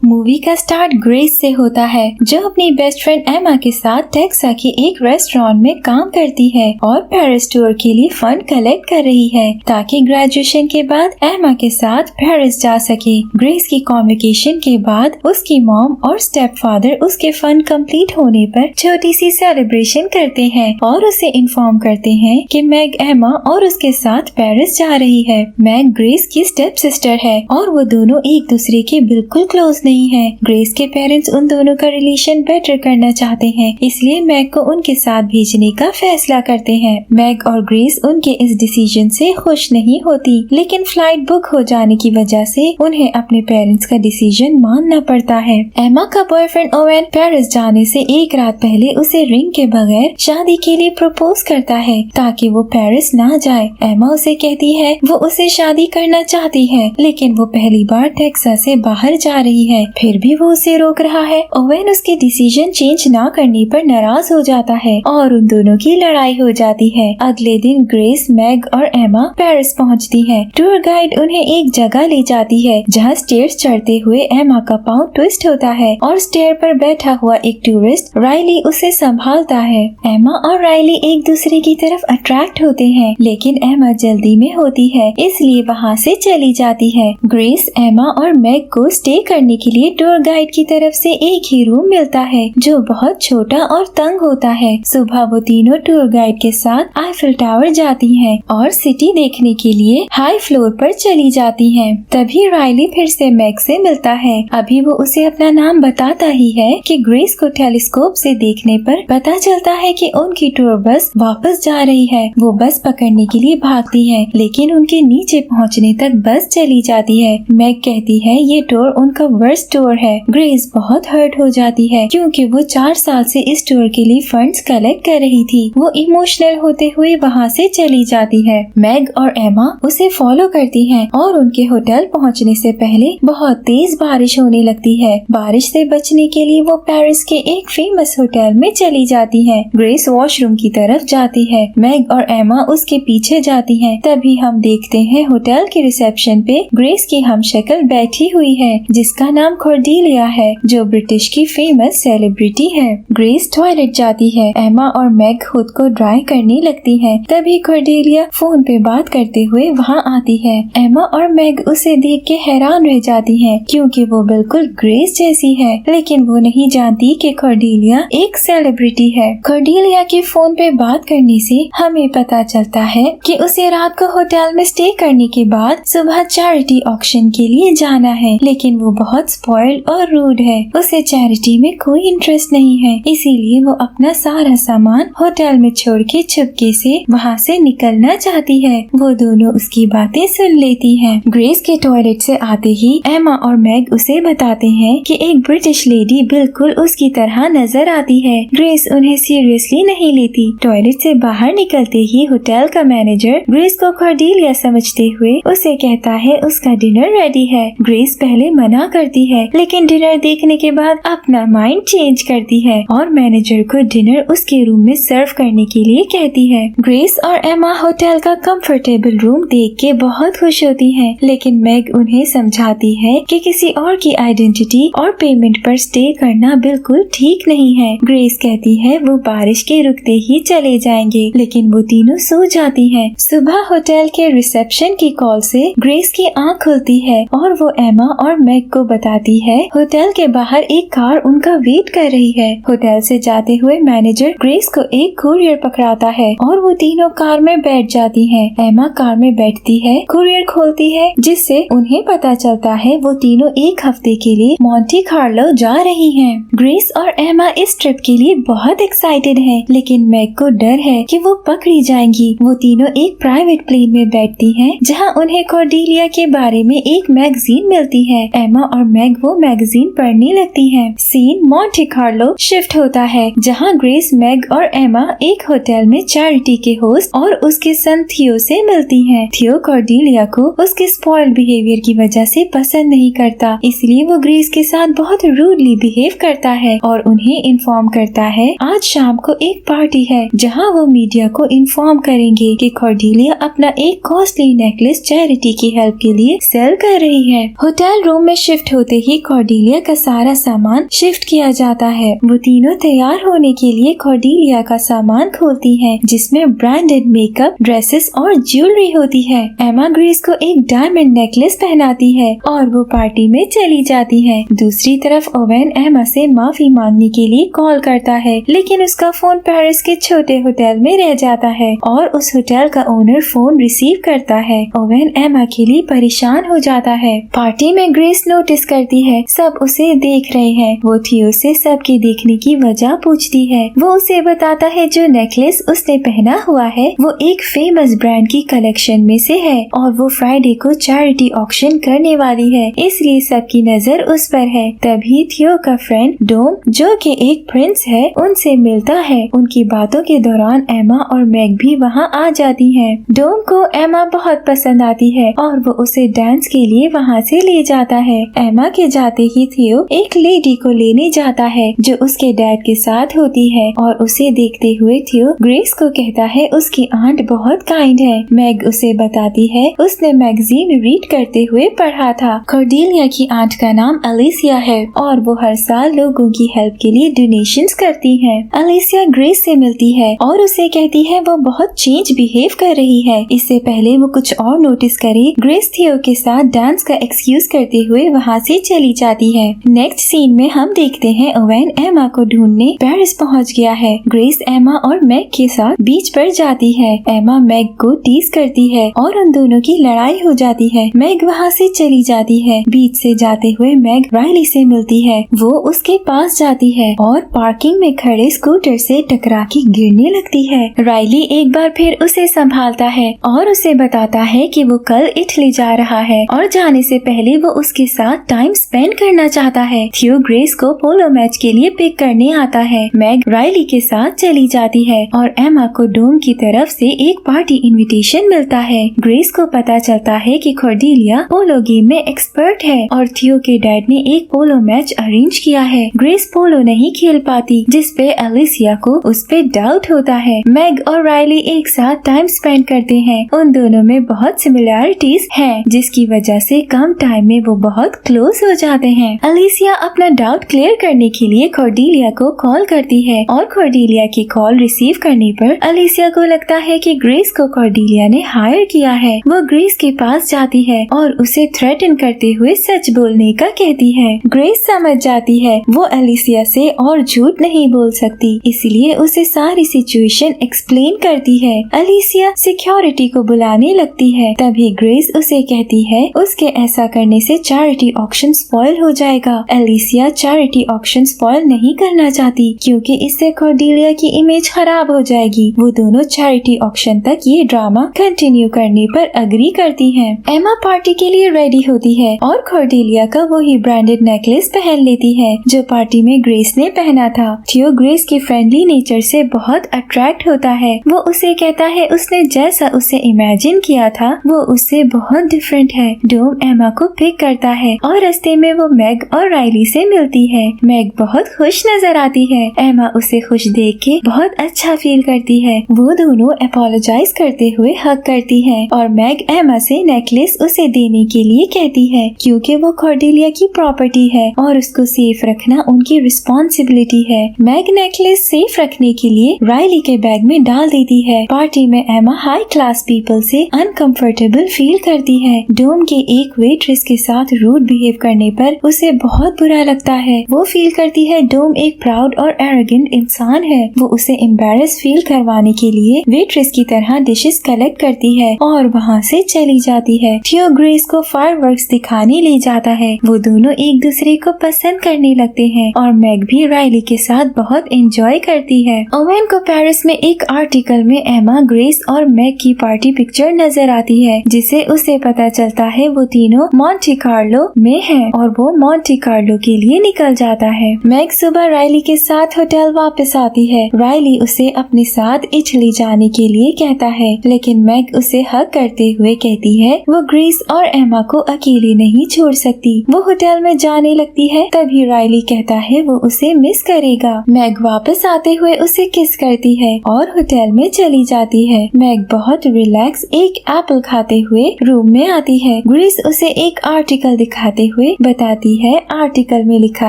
Movie का start grace से होता है जो अपनी बेस्ट फ्रेंड एमा के साथ टेक्सा के एक रेस्टोरेंट में काम करती है और पेरिस टूर के लिए फंड कलेक्ट कर रही है ताकि ग्रेजुएशन के बाद एमा के साथ पेरिस जा सके। ग्रेस की कम्युनिकेशन के बाद उसकी मॉम और स्टेप फादर उसके फंड कंप्लीट होने पर छोटी सी सेलिब्रेशन करते हैं और उसे इन्फॉर्म करते हैं कि मैग एमा और उसके साथ पेरिस जा रही है। मैग ग्रेस की स्टेप सिस्टर है और वो दोनों एक दूसरे के बिल्कुल क्लोज नहीं है। ग्रेस के पेरेंट्स उन दोनों का रिलेशन बेटर करना चाहते हैं, इसलिए मैग को उनके साथ भेजने का फैसला करते हैं। मैग और ग्रेस उनके इस डिसीजन से खुश नहीं होती, लेकिन फ्लाइट बुक हो जाने की वजह से उन्हें अपने पेरेंट्स का डिसीजन मानना पड़ता है। एमा का बॉयफ्रेंड ओवेन पेरिस जाने से एक रात पहले उसे रिंग के बगैर शादी के लिए प्रपोज करता है ताकि वो पेरिस ना जाए। एमा उसे कहती है वो उसे शादी करना चाहती है, लेकिन वो पहली बार टेक्सास से बाहर जा रही है, फिर भी वो उसे रोक रहा है। ओवेन उसके डिसीजन चेंज ना करने पर नाराज हो जाता है और उन दोनों की लड़ाई हो जाती है। अगले दिन ग्रेस, मैग और एमा पेरिस पहुंचती है। टूर गाइड उन्हें एक जगह ले जाती है जहां स्टेयर्स चढ़ते हुए एमा का पांव ट्विस्ट होता है और स्टेयर पर बैठा हुआ एक टूरिस्ट राइली उसे संभालता है। एमा और राइली एक दूसरे की तरफ अट्रैक्ट होते हैं, लेकिन एमा जल्दी में होती है इसलिए वहाँ से चली जाती है। ग्रेस, एमा और मैग को स्टे करने के लिए टूर गाइड की तरफ से एक ही रूम मिलता है जो बहुत छोटा और तंग होता है। सुबह वो तीनों टूर गाइड के साथ आईफिल टावर जाती हैं और सिटी देखने के लिए हाई फ्लोर पर चली जाती हैं। तभी राइली फिर से मैग से मिलता है। अभी वो उसे अपना नाम बताता ही है कि ग्रेस को टेलीस्कोप से देखने पर पता चलता है कि उनकी टूर बस वापस जा रही है। वो बस पकड़ने के लिए भागती है, लेकिन उनके नीचे पहुँचने तक बस चली जाती है। मैग कहती है ये टूर उनका वर्स्ट टूर है। ग्रेस बहुत हर्ट हो जाती है क्योंकि वो 4 साल से इस टूर के लिए फंड्स कलेक्ट कर रही थी। वो इमोशनल होते हुए वहाँ से चली जाती है। मैग और एमा उसे फॉलो करती हैं और उनके होटल पहुँचने से पहले बहुत तेज बारिश होने लगती है। बारिश से बचने के लिए वो पेरिस के एक फेमस होटल में चली जाती है। ग्रेस वॉशरूम की तरफ जाती है, मैग और एमा उसके पीछे जाती हैं। तभी हम देखते हैं होटल के रिसेप्शन पे ग्रेस की हमशक्ल बैठी हुई है जिसका नाम कॉर्डेलिया है, जो ब्रिटिश की फेमस सेलिब्रिटी है। ग्रेस टॉयलेट जाती है। एमा और मैग खुद को ड्राई करने लगती हैं। तभी कॉर्डेलिया फोन पे बात करते हुए वहाँ आती है। एमा और मैग उसे देख के हैरान रह जाती हैं क्योंकि वो बिल्कुल ग्रेस जैसी है, लेकिन वो नहीं जानती कि कॉर्डेलिया एक सेलिब्रिटी है। कॉर्डेलिया के फोन पे बात करने से हमें पता चलता है कि उसे रात को होटल में स्टे करने के बाद सुबह चैरिटी ऑक्शन के लिए जाना है, लेकिन वो बहुत स्पॉइल्ड और रूड है। उसे चैरिटी में कोई इंटरेस्ट नहीं है, इसीलिए वो अपना सारा सामान होटल में छोड़ के चुपके से वहाँ से निकलना चाहती है। वो दोनों उसकी बातें सुन लेती हैं। ग्रेस के टॉयलेट से आते ही एमा और मैग उसे बताते हैं कि एक ब्रिटिश लेडी बिल्कुल उसकी तरह नजर आती है। ग्रेस उन्हें सीरियसली नहीं लेती। टॉयलेट से बाहर निकलते ही होटल का मैनेजर ग्रेस को कॉर्डेलिया समझते हुए उसे कहता है उसका डिनर रेडी है। ग्रेस पहले मना करती है, लेकिन डिनर देखने के बाद अपना माइंड चेंज करती है और मैनेजर को डिनर उसके रूम में सर्व करने के लिए कहती है। ग्रेस और एमा होटल का कंफर्टेबल रूम देख के बहुत खुश होती हैं, लेकिन मैग उन्हें समझाती है कि किसी और की आइडेंटिटी और पेमेंट पर स्टे करना बिल्कुल ठीक नहीं है। ग्रेस कहती है वो बारिश के रुकते ही चले जाएंगे, लेकिन वो तीनों सो जाती हैं। सुबह होटल के रिसेप्शन की कॉल से ग्रेस की आँख खुलती है और वो एमा और मैग को बताती है होटल के बाहर एक कार उनका वेट कर रही है। होटल से जाते हुए मैनेजर ग्रेस को एक कुरियर पकड़ाता है और वो तीनों कार में बैठ जाती हैं। एमा कार में बैठती है, कुरियर खोलती है जिससे उन्हें पता चलता है वो तीनों एक हफ्ते के लिए मोंटे कार्लो जा रही हैं। ग्रेस और एमा इस ट्रिप के लिए बहुत एक्साइटेड हैं, लेकिन मैग को डर है कि वो पकड़ी जाएंगी। वो तीनों एक प्राइवेट प्लेन में बैठती हैं जहां उन्हें कॉर्डेलिया के बारे में एक मैगजीन मिलती है। एमा और मैग वो मैगजीन पढ़ने लगती हैं। सीन मोंटे कार्लो शिफ्ट होता है जहां ग्रेस, मैग और एमा एक होटल में चैरिटी के होस्ट और उसके सन थियो से मिलती हैं। थियो कॉर्डेलिया को उसके स्पॉइल्ड बिहेवियर की वजह से पसंद नहीं करता, इसलिए वो ग्रेस के साथ बहुत रूडली बिहेव करता है और उन्हें इन्फॉर्म करता है आज शाम को एक पार्टी है जहां वो मीडिया को इन्फॉर्म करेंगे कि कॉर्डेलिया अपना एक कॉस्टली नेकलेस चैरिटी की हेल्प के लिए सेल कर रही है। होटल रूम में शिफ्ट होते होते ही कॉर्डेलिया का सारा सामान शिफ्ट किया जाता है। वो तीनों तैयार होने के लिए कॉर्डेलिया का सामान खोलती हैं, जिसमें ब्रांडेड मेकअप, ड्रेसेस और ज्वेलरी होती है। एमा ग्रेस को एक डायमंड नेकलेस पहनाती है और वो पार्टी में चली जाती है। दूसरी तरफ ओवेन एमा से माफी मांगने के लिए कॉल करता है, लेकिन उसका फोन पेरिस के छोटे होटल में रह जाता है और उस होटल का ओनर फोन रिसीव करता है। ओवेन एमा के लिए परेशान हो जाता है। पार्टी में ग्रेस नोटिस करती है सब उसे देख रहे हैं। वो थियो से सबके देखने की वजह पूछती है। वो उसे बताता है जो नेकलेस उसने पहना हुआ है वो एक फेमस ब्रांड की कलेक्शन में से है और वो फ्राइडे को चैरिटी ऑक्शन करने वाली है, इसलिए सबकी नजर उस पर है। तभी थियो का फ्रेंड डोम, जो कि एक प्रिंस है, उनसे मिलता है। उनकी बातों के दौरान एमा और मैग भी वहाँ आ जाती हैं। डोम को एमा बहुत पसंद आती है और वो उसे डांस के लिए वहाँ से ले जाता है। एमा के जाते ही थियो एक लेडी को लेने जाता है जो उसके डैड के साथ होती है और उसे देखते हुए थियो ग्रेस को कहता है उसकी आंट बहुत काइंड है। मैग उसे बताती है उसने मैगजीन रीड करते हुए पढ़ा था। कॉर्डेलिया की आंट का नाम अलिसिया है और वो हर साल लोगों की हेल्प के लिए डोनेशंस करती है। अलिसिया ग्रेस से मिलती है और उसे कहती है वो बहुत चेंज बिहेव कर रही है। इससे पहले वो कुछ और नोटिस करे, ग्रेस थियो के साथ डांस का एक्सक्यूज करते हुए वहाँ से चली जाती है। नेक्स्ट सीन में हम देखते हैं ओवेन एमा को ढूंढने पेरिस पहुँच गया है। ग्रेस एमा और मैग के साथ बीच पर जाती है। एमा मैग को टीज करती है और उन दोनों की लड़ाई हो जाती है। मैग वहाँ से चली जाती है। बीच से जाते हुए मैग राइली से मिलती है। वो उसके पास जाती है और पार्किंग में खड़े स्कूटर से टकरा के गिरने लगती है। राइली एक बार फिर उसे संभालता है और उसे बताता है कि वो कल इटली जा रहा है और जाने से पहले वो उसके साथ टाइम स्पेंड करना चाहता है। थियो ग्रेस को पोलो मैच के लिए पिक करने आता है। मैग राइली के साथ चली जाती है और एमा को डोम की तरफ से एक पार्टी इनविटेशन मिलता है। ग्रेस को पता चलता है कि कॉर्डेलिया पोलो गेम में एक्सपर्ट है और थियो के डैड ने एक पोलो मैच अरेंज किया है। ग्रेस पोलो नहीं खेल पाती, जिसपे अलिसिया को उस पे डाउट होता है। मैग और राइली एक साथ टाइम स्पेंड करते हैं। उन दोनों में बहुत सिमिलैरिटीज हैं, जिसकी वजह से कम टाइम में वो बहुत क्लोज हो जाते हैं। अलिसिया अपना डाउट क्लियर करने के लिए कॉर्डेलिया को कॉल करती है और कॉर्डेलिया की कॉल रिसीव करने पर अलिसिया को लगता है कि ग्रेस को कॉर्डेलिया ने हायर किया है। वो ग्रेस के पास जाती है और उसे थ्रेटन करते हुए सच बोलने का कहती है। ग्रेस समझ जाती है वो अलिसिया से और झूठ नहीं बोल सकती, इसलिए उसे सारी सिचुएशन एक्सप्लेन करती है। अलिसिया सिक्योरिटी को बुलाने लगती है। तभी ग्रेस उसे कहती है उसके ऐसा करने से चैरिटी ऑक्शन स्पॉइल हो जाएगा। अलिसिया चैरिटी ऑक्शन स्पॉइल नहीं करना चाहती क्योंकि इससे कॉर्डेलिया की इमेज खराब हो जाएगी। वो दोनों चैरिटी ऑक्शन तक ये ड्रामा कंटिन्यू करने पर अग्री करती हैं। एमा पार्टी के लिए रेडी होती है और कॉर्डेलिया का वही ब्रांडेड नेकलेस पहन लेती है जो पार्टी में ग्रेस ने पहना था। थियो ग्रेस के फ्रेंडली नेचर से बहुत अट्रैक्ट होता है। वो उसे कहता है उसने जैसा उसे इमेजिन किया था वो उससे बहुत डिफरेंट है। डोम एमा को पिक करता है और रास्ते में वो मैग और राइली से मिलती है। मैग बहुत खुश नजर आती है। एमा उसे खुश देख के बहुत अच्छा फील करती है। वो दोनों अपोलोजाइज करते हुए हग करती है और मैग एमा से नेकलेस उसे देने के लिए कहती है क्योंकि वो कॉर्डेलिया की प्रॉपर्टी है और उसको सेफ रखना उनकी रिस्पॉन्सिबिलिटी है। मैग नेकलेस सेफ रखने के लिए राइली के बैग में डाल देती है। पार्टी में एमा हाई क्लास पीपल से अनकंफर्टेबल फील करती है। डोम के एक वेट्रेस के साथ रूड बिहेव करने पर उसे बहुत बुरा लगता है। वो फील करती है डोम एक प्राउड और एरोगेंट इंसान है। वो उसे एम्बैरेस फील करवाने के लिए वेट्रेस की तरह डिशेस कलेक्ट करती है और वहाँ से चली जाती है। थियो ग्रेस को फायरवर्क्स दिखाने ले जाता है। वो दोनों एक दूसरे को पसंद करने लगते हैं और मैग भी राइली के साथ बहुत एंजॉय करती है। ओवेन को पेरिस में एक आर्टिकल में एमा, ग्रेस और मैग की पार्टी पिक्चर नजर आती है, जिसे उसे पता चलता है वो तीनों मॉन्टे कार्लो में हैं और वो मॉन्टे कार्लो के लिए निकल जाता है। मैग सुबह राइली के साथ होटल वापस आती है। राइली उसे अपने साथ इटली जाने के लिए कहता है, लेकिन मैग उसे हग करते हुए कहती है वो ग्रेस और एमा को अकेली नहीं छोड़ सकती। वो होटल में जाने लगती है। तभी राइली कहता है वो उसे मिस करेगा। मैग वापस आते हुए उसे किस करती है और होटल में चली जाती है। मैग बहुत रिलैक्स एक एप्पल खाते हुए रूम में आती है। ग्रेस उसे एक आर्टिकल दिखाते हुए हुए बताती है आर्टिकल में लिखा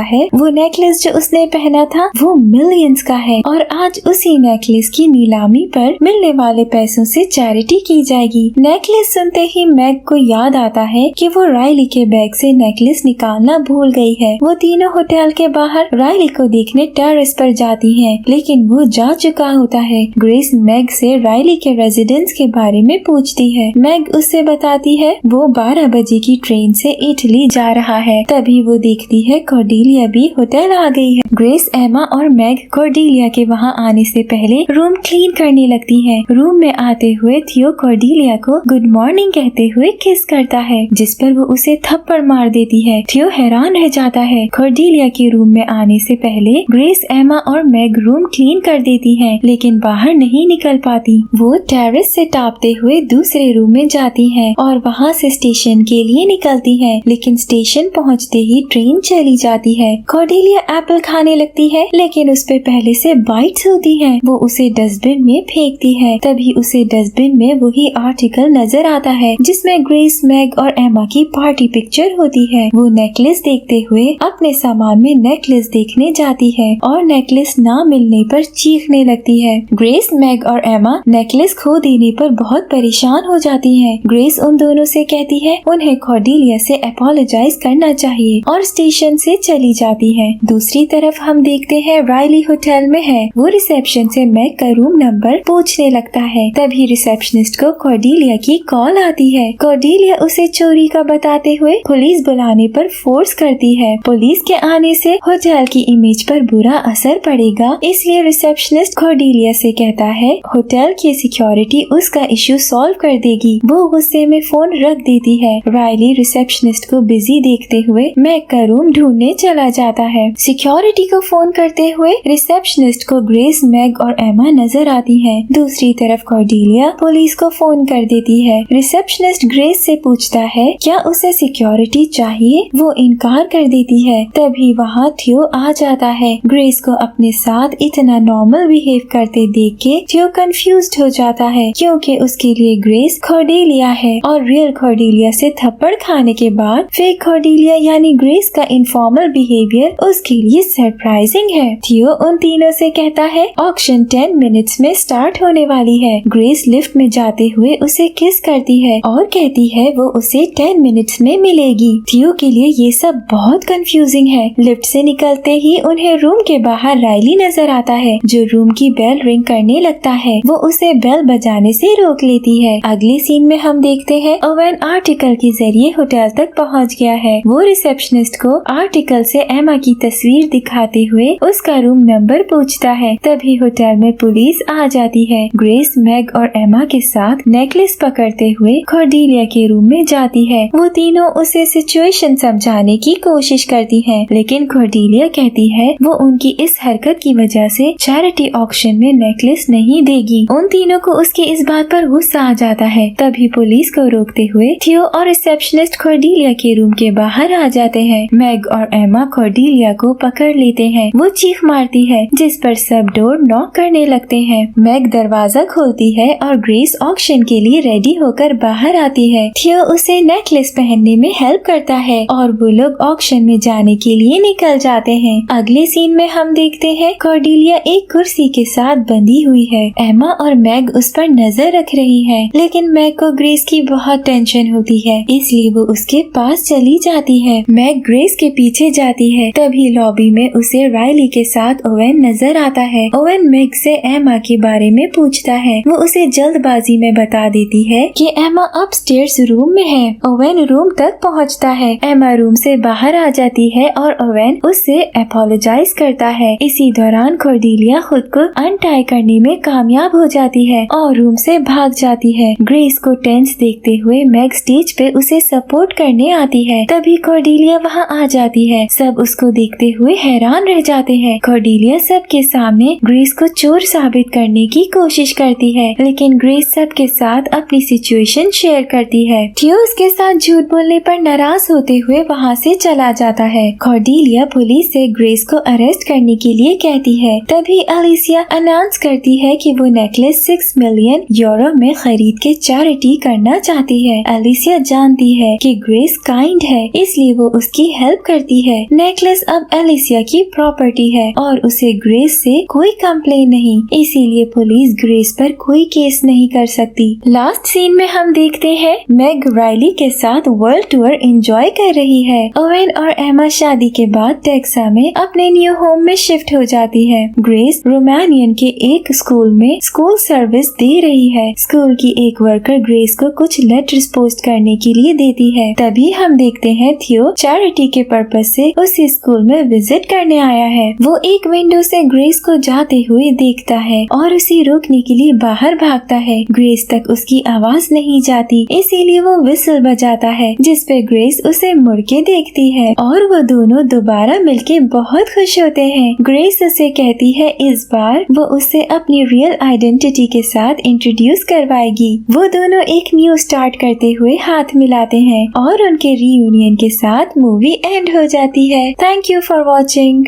है वो नेकलेस जो उसने पहना था वो मिलियंस का है और आज उसी नेकलेस की नीलामी पर मिलने वाले पैसों से चैरिटी की जाएगी। नेकलेस सुनते ही मैग को याद आता है कि वो रायली के बैग से नेकलेस निकालना भूल गई है। वो तीनों होटल के बाहर रायली को देखने टेरेस पर जाती हैं, लेकिन वो जा चुका होता है। ग्रेस मैग से रायली के रेजिडेंस के बारे में पूछती है। मैग उससे बताती है वो 12 बजे की ट्रेन से इटली जा रहा है। तभी वो देखती है कॉर्डेलिया भी होटल आ गई है। ग्रेस, एमा और मैग कॉर्डेलिया के वहाँ आने से पहले रूम क्लीन करने लगती है। रूम में आते हुए थियो कॉर्डेलिया को गुड मॉर्निंग कहते हुए किस करता है, जिस पर वो उसे थप्पड़ मार देती है। थियो हैरान रह जाता है। कॉर्डेलिया के रूम में आने से पहले ग्रेस, एमा और मैग रूम क्लीन कर देती हैं, लेकिन बाहर नहीं निकल पाती। वो टेरेस से टापते हुए दूसरे रूम में जाती हैं और वहाँ से स्टेशन के लिए निकलती हैं, लेकिन स्टेशन पहुँचते ही ट्रेन चली जाती है। कॉर्डेलिया एप्पल खाने लगती है, लेकिन उस पे पहले से बाइट्स होती हैं। वो उसे डस्टबिन में फेंकती है। तभी उसे डस्टबिन में वही आर्टिकल नजर आता है जिसमें ग्रेस, मैग और एमा की पार्टी पिक्चर होती है। वो नेकलेस देखते हुए अपने सामान में नेकलेस देखने जाती है और नेकलेस ना मिलने पर चीखने लगती है। ग्रेस, मैग और एमा नेकलेस खो देने पर बहुत परेशान हो जाती हैं। ग्रेस उन दोनों से कहती है उन्हें कॉर्डेलिया से अपोलोजाइज करना चाहिए और स्टेशन से चली जाती है। दूसरी तरफ हम देखते हैं रायली होटल में है। वो रिसेप्शन से मैग का रूम नंबर पूछने लगता है। तभी रिसेप्शनिस्ट को कॉर्डेलिया की कॉल आती है। कॉर्डेलिया उसे चोरी का बताते हुए पुलिस बुलाने पर फोर्स करती है। पुलिस के आने से होटल की इमेज पर बुरा असर पड़ेगा, इसलिए रिसेप्शनिस्ट कॉर्डेलिया से कहता है होटल की सिक्योरिटी उसका इश्यू सॉल्व कर देगी। वो गुस्से में फोन रख देती है। रायली रिसेप्शनिस्ट को बिजी देखते हुए मैग का रूम ढूंढने चला जाता है। सिक्योरिटी को फोन करते हुए रिसेप्शनिस्ट को ग्रेस, मैग और एमा नजर आती है। दूसरी तरफ कॉर्डेलिया पुलिस को फोन कर देती है। रिसेप्शनिस्ट ग्रेस से पूछता है क्या उसे सिक्योरिटी चाहिए। वो इनकार कर देती है। तभी वहाँ थियो आ जाता है। ग्रेस को अपने साथ इतना नॉर्मल बिहेव करते देख के थियो कंफ्यूज्ड हो जाता है, क्योंकि उसके लिए ग्रेस कॉर्डेलिया है और रियल कॉर्डेलिया से थप्पड़ खाने के बाद फेक कॉर्डेलिया यानी ग्रेस का इनफॉर्मल बिहेवियर उसके लिए सरप्राइजिंग है। थियो उन तीनों से कहता है ऑक्शन 10 मिनट्स में स्टार्ट होने वाली है। ग्रेस लिफ्ट में जाते हुए उसे किस करती है और कहती है वो उसे 10 मिनट्स में मिलेगी। थियो के लिए ये सब बहुत कंफ्यूजिंग है। लिफ्ट से निकलते ही उन्हें रूम के बाहर रायली नजर आता है, जो रूम की बेल रिंग करने लगता है। वो उसे बेल बजाने से रोक लेती है। अगले सीन में हम देखते हैं ओवेन आर्टिकल के जरिए होटल तक पहुंच गया है। वो रिसेप्शनिस्ट को आर्टिकल से एमा की तस्वीर दिखाते हुए उसका रूम नंबर पूछता है। तभी होटल में पुलिस आ जाती है। ग्रेस, मैग और एमा के साथ नेकलेस पकड़ते हुए कॉर्डेलिया के रूम में जाती है। वो तीनों उसे सिचुएशन समझाने की कोशिश करती हैं, लेकिन कॉर्डेलिया कहती है वो उनकी इस हरकत की वजह से चैरिटी ऑक्शन में नेकलेस नहीं देगी। उन तीनों को उसकी इस बात पर गुस्सा आ जाता है। तभी पुलिस को रोकते हुए थियो और रिसेप्शनिस्ट कॉर्डेलिया के रूम के बाहर आ जाते हैं। मैग और एमा कॉर्डेलिया को पकड़ लेते हैं। वो चीख मारती है, जिस पर सब डोर नॉक करने लगते हैं। मैग दरवाजा खोलती है और ग्रेस ऑक्शन के लिए रेडी होकर बाहर आती है। थियो उसे नेकलेस पहनने में हेल्प करता है और वो लोग ऑक्शन में जाने के लिए निकल जाते हैं। अगले सीन में हम देखते हैं कॉर्डेलिया एक कुर्सी के साथ बंधी हुई है। एमा और मैग उस पर नजर रख रही है, लेकिन मैग को ग्रेस की बहुत टेंशन होती है, इसलिए वो उसके पास चली जाती है। मैग ग्रेस के पीछे जाती है। तभी लॉबी में उसे रायली के साथ ओवेन नजर आता है। ओवेन मैग से एमा के बारे में पूछता है। वो उसे जल्दबाजी में बता देती है कि एमा अपस्टेयर्स रूम में है। ओवेन रूम तक पहुंचता है। एमा रूम से बाहर आ जाती है और ओवेन उससे अपोलोजाइज करता है। इसी दौरान कॉर्डेलिया खुद को अनटाई करने में कामयाब हो जाती है और रूम से भाग जाती है। ग्रेस को टेंस देखते हुए मैग स्टेज पे उसे सपोर्ट करने आती है। तभी कॉर्डेलिया वहाँ आ जाती है। सब उसको देखते हुए हैरान रह जाते हैं। कॉर्डेलिया सबके सामने ग्रेस को चोर साबित करने की कोशिश करती है, लेकिन ग्रेस सबके साथ अपनी सिचुएशन शेयर करती है। थियो उसके साथ झूठ बोलने पर नाराज होते हुए वहाँ से चला जाता है। कॉर्डेलिया पुलिस से ग्रेस को अरेस्ट करने के लिए कहती है। तभी अलिसिया अनाउंस करती है कि वो नेकलेस 6 मिलियन यूरो में खरीद के चैरिटी करना चाहती है। अलिसिया जानती है कि ग्रेस काइंड है इसलिए वो उसकी हेल्प करती है। नेकलेस अब एलिसिया की प्रॉपर्टी है और उसे ग्रेस से कोई कंप्लेन नहीं, इसीलिए पुलिस ग्रेस पर कोई केस नहीं कर सकती। लास्ट सीन में हम देखते हैं मैग राइली के साथ वर्ल्ड टूर एंजॉय कर रही है। ओवेन और एमा शादी के बाद टेक्सा में अपने न्यू होम में शिफ्ट हो जाती है। ग्रेस रोमानियन के एक स्कूल में स्कूल सर्विस दे रही है। स्कूल की एक वर्कर ग्रेस को कुछ लेटर्स पोस्ट करने के लिए देती है। तभी हम देखते हैं थियो चैरिटी के पर्पस से उसी स्कूल में विजिट करने आया है। वो एक विंडो से ग्रेस को जाते हुए देखता है और उसे रोकने के लिए बाहर भागता है। ग्रेस तक उसकी आवाज नहीं जाती, इसीलिए वो विसल बजाता है, जिस पे ग्रेस उसे मुड़ के देखती है और वो दोनों दोबारा मिलके बहुत खुश होते हैं। ग्रेस उसे कहती है इस बार वो उसे अपनी रियल आइडेंटिटी के साथ इंट्रोड्यूस करवाएगी। वो दोनों एक न्यू स्टार्ट करते हुए हाथ मिलाते हैं और उनके रीयूनियन के साथ मूवी एंड हो जाती है। Thank you for watching.